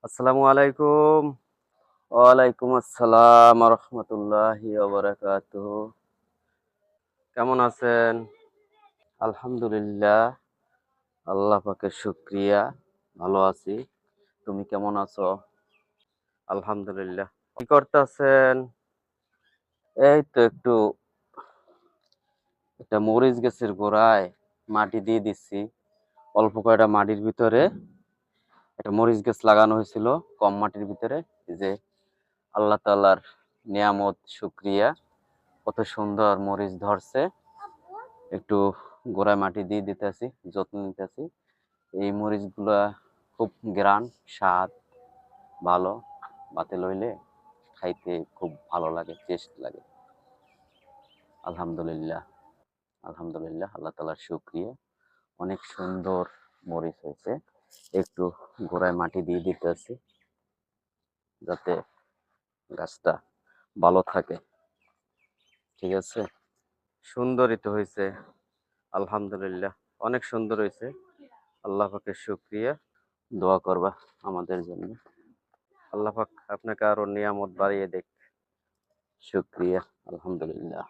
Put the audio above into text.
আসসালামু আলাইকুম। ওয়ালাইকুম আসসালাম রহমতুল্লাহি ওয়া বারাকাতুহু। কেমন আছেন? আলহামদুলিল্লাহ, আল্লাহ পাকের শুকরিয়া, ভালো আছি। তুমি কেমন আছো? আলহামদুলিল্লাহ। কি করতেছেন? এই তো একটা মরিচ গাছের গোড়ায় মাটি দিয়ে দিচ্ছি। অল্প কয়টা মাটির ভিতরে একটা মরিচ গাছ লাগানো হয়েছিল, কম মাটির ভিতরে। এই যে আল্লাহ তাআলার নিয়ামত, শুকরিয়া, কত সুন্দর মরিচ ধরছে। একটু গোড়ায় মাটি দিয়ে দিতেছি, যত্ন নিতেছি। এই মরিচগুলা খুব গ্রান, স্বাদ ভালো। ভাতে লইলে খাইতে খুব ভালো লাগে, টেস্ট লাগে। আলহামদুলিল্লাহ, আলহামদুলিল্লাহ, আল্লাহ তাআলার শুকরিয়া। অনেক সুন্দর মরিচ হয়েছে। একটু গোড়ায় মাটি দিয়ে দিতেছি যাতে গাছটা ভালো থাকে। ঠিক আছে, সুন্দরই তো হয়েছে। আলহামদুলিল্লাহ, অনেক সুন্দর হয়েছে। আল্লাহ পাকের শুকরিয়া। দোয়া করবা আমাদের জন্য। আল্লাহ পাক আপনাকে আরো নিয়ামত বাড়িয়ে দেখ। শুকরিয়া। আলহামদুলিল্লাহ।